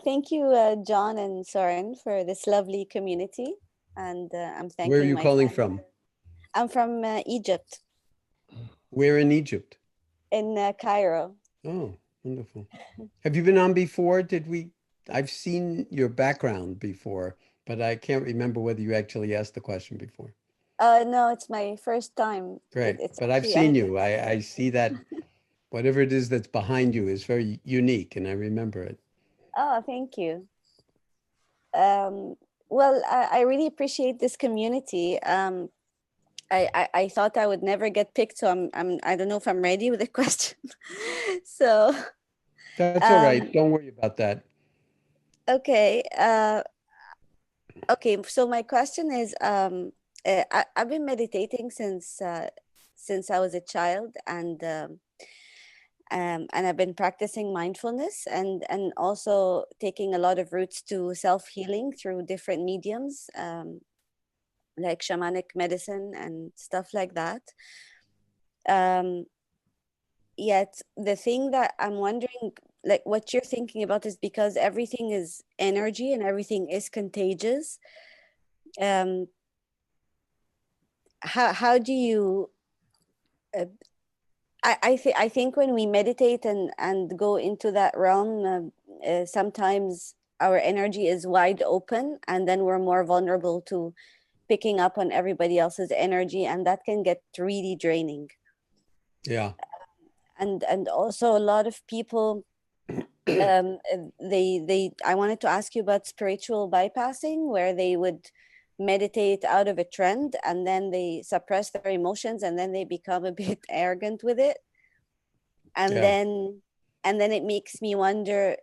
Thank you, John and Soren, for this lovely community. And I'm thanking Where are you my calling friend. from? I'm from Egypt, Where in Egypt? in Cairo. Oh, wonderful. Have you been on before? I've seen your background before, but I can't remember whether you actually asked the question before. No, it's my first time. Great. It's But I've actually, seen you. I see that whatever it is that's behind you is very unique, and I remember it. oh, thank you. Um, well, I really appreciate this community. I thought I would never get picked, so I don't know if I'm ready with the question. So, That's all right. um, Don't worry about that. okay. Okay, so my question is, I've been meditating since I was a child, and I've been practicing mindfulness and also taking a lot of roots to self-healing through different mediums, like shamanic medicine and stuff like that. Um, Yet the thing that I'm wondering, like what you're thinking about, is because everything is energy and everything is contagious. Um, how do you uh, I think when we meditate and go into that realm, sometimes our energy is wide open, and then we're more vulnerable to picking up on everybody else's energy, and that can get really draining. Yeah. And also a lot of people, they I wanted to ask you about spiritual bypassing, where they would meditate out of a trend and then they suppress their emotions and then they become a bit arrogant with it, and Yeah. then it makes me wonder,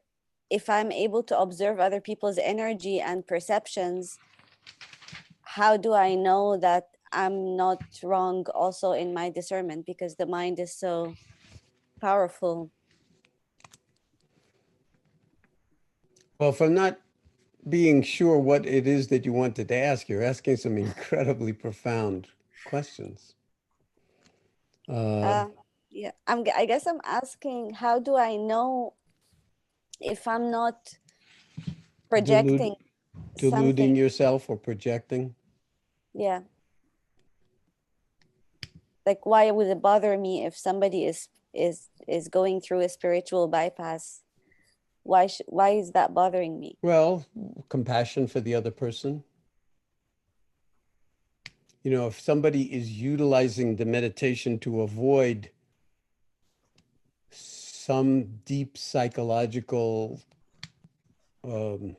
if I'm able to observe other people's energy and perceptions, how do I know that I'm not wrong also in my discernment, because the mind is so powerful. Well, if I'm not being sure what it is that you wanted to ask, you're asking some incredibly profound questions. Uh, uh yeah, I guess I'm asking, how do I know if I'm not delude, projecting something? deluding yourself or projecting. Yeah, like why would it bother me if somebody is going through a spiritual bypass? Why is that bothering me? Well, compassion for the other person. You know, if somebody is utilizing the meditation to avoid some deep psychological um,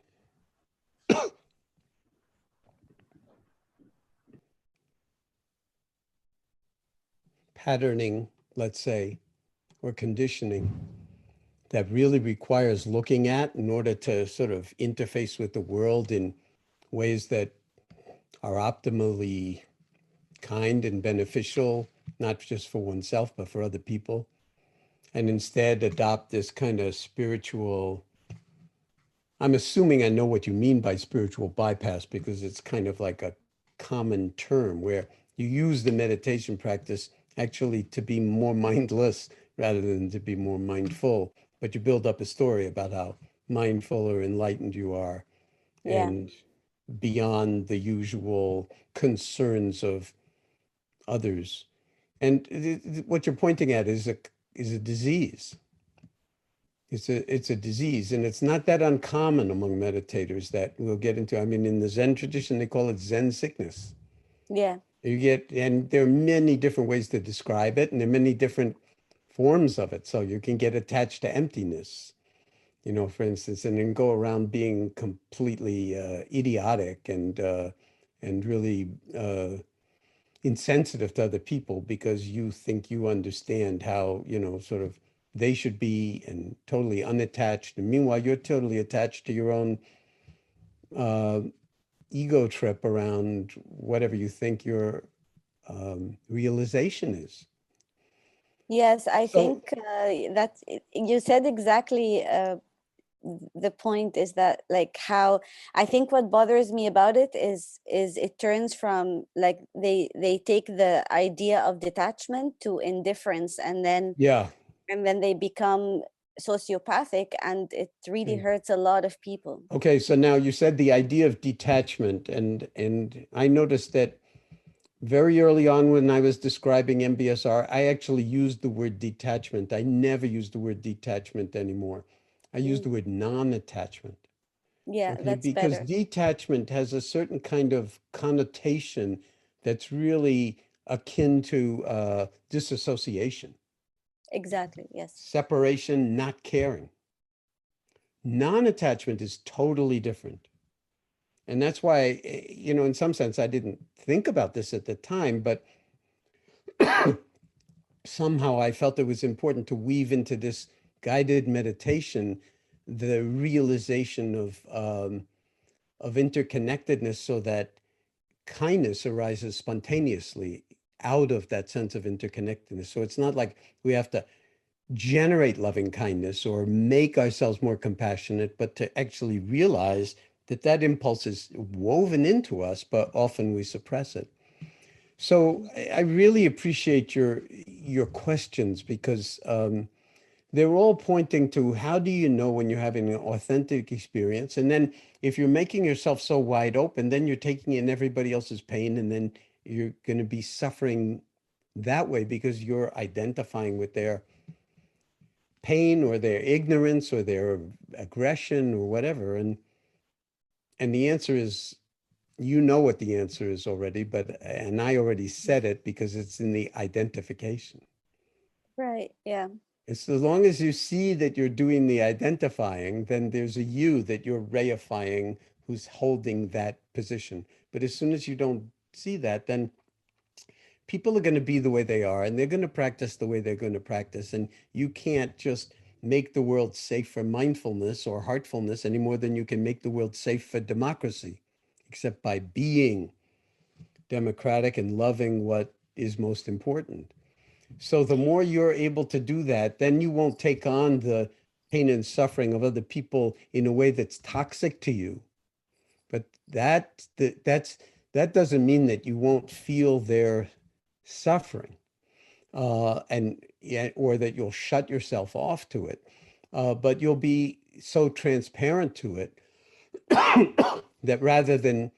patterning, let's say, or conditioning that really requires looking at in order to sort of interface with the world in ways that are optimally kind and beneficial, not just for oneself, but for other people, and instead adopt this kind of spiritual. I'm assuming I know what you mean by spiritual bypass, because it's kind of like a common term where you use the meditation practice actually to be more mindless rather than to be more mindful. But you build up a story about how mindful or enlightened you are, Yeah. and beyond the usual concerns of others. And what you're pointing at is a disease. It's a disease, and it's not that uncommon among meditators that we'll get into. I mean, in the Zen tradition, they call it Zen sickness. Yeah. You get, and there are many different ways to describe it, and there are many different forms of it. So you can get attached to emptiness, you know, for instance, and then go around being completely idiotic and really insensitive to other people because you think you understand how, you know, sort of they should be, and totally unattached. And meanwhile, you're totally attached to your own uh, ego trip around whatever you think your realization is. Yes, I So, think that you said exactly. The point is that, like, how I think what bothers me about it is it turns from, like, they take the idea of detachment to indifference, yeah, and then they become sociopathic, and it really hurts a lot of people. Okay, so now you said the idea of detachment, and I noticed that very early on when I was describing MBSR, I actually used the word detachment. I never use the word detachment anymore. I use the word non-attachment. Yeah, Okay, that's because better. detachment has a certain kind of connotation that's really akin to disassociation, Exactly. Yes. separation, not caring. Non-attachment is totally different. And that's why, in some sense, I didn't think about this at the time, but somehow I felt it was important to weave into this guided meditation the realization of interconnectedness, so that kindness arises spontaneously out of that sense of interconnectedness. So it's not like we have to generate loving kindness or make ourselves more compassionate, but to actually realize that that impulse is woven into us, but often we suppress it. So I really appreciate your questions, because they're all pointing to, how do you know when you're having an authentic experience? And then if you're making yourself so wide open, then you're taking in everybody else's pain, and then you're going to be suffering that way because you're identifying with their pain or their ignorance or their aggression or whatever. And the answer is, you know what the answer is already, and I already said it because it's in the identification. Right. Yeah. It's as long as you see that you're doing the identifying, then there's a you that you're reifying who's holding that position. But as soon as you don't see that, then people are going to be the way they are, and they're going to practice the way they're going to practice. And you can't just make the world safe for mindfulness or heartfulness any more than you can make the world safe for democracy, except by being democratic and loving what is most important. So the more you're able to do that, then you won't take on the pain and suffering of other people in a way that's toxic to you. But that doesn't mean that you won't feel their suffering, and yeah, or that you'll shut yourself off to it. But you'll be so transparent to it that rather than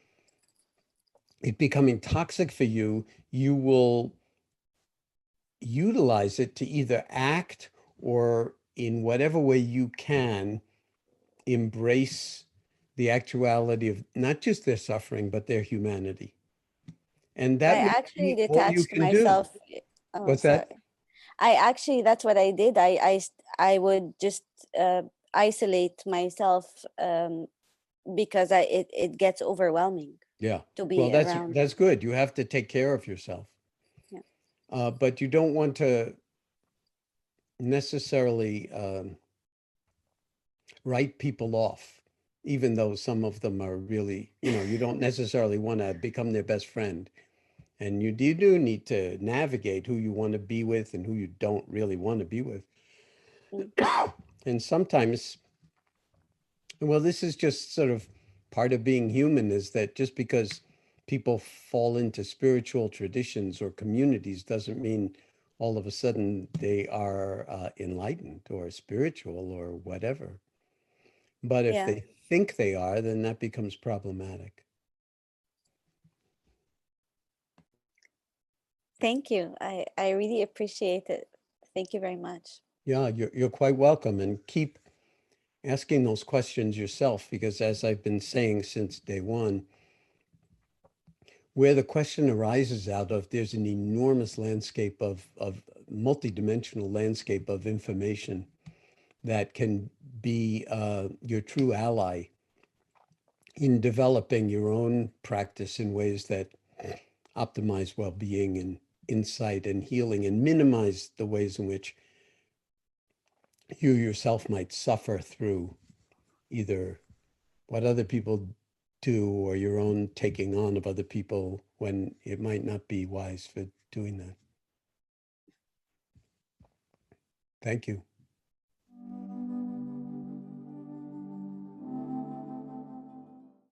it becoming toxic for you, you will utilize it to either act or in whatever way you can embrace the actuality of not just their suffering, but their humanity. And I that may actually be all you detached can do. myself. Oh, What's that? sorry. I actually, that's what I did. I would just isolate myself, because it gets overwhelming Yeah. to Well, be that's around. that's good. You have to take care of yourself. Yeah. But you don't want to necessarily write people off, even though some of them are really, you don't necessarily want to become their best friend. And you do need to navigate who you want to be with and who you don't really want to be with. Mm. And sometimes, well, this is just sort of part of being human, is that just because people fall into spiritual traditions or communities doesn't mean all of a sudden they are enlightened or spiritual or whatever. But if Yeah. they think they are, then that becomes problematic. Thank you. I really appreciate it. Thank you very much. Yeah, you're quite welcome, and keep asking those questions yourself, because as I've been saying since day one, where the question arises out of, there's an enormous landscape of multidimensional landscape of information that can be your true ally in developing your own practice in ways that optimize well-being and insight and healing, and minimize the ways in which you yourself might suffer through either what other people do or your own taking on of other people when it might not be wise for doing that. Thank you.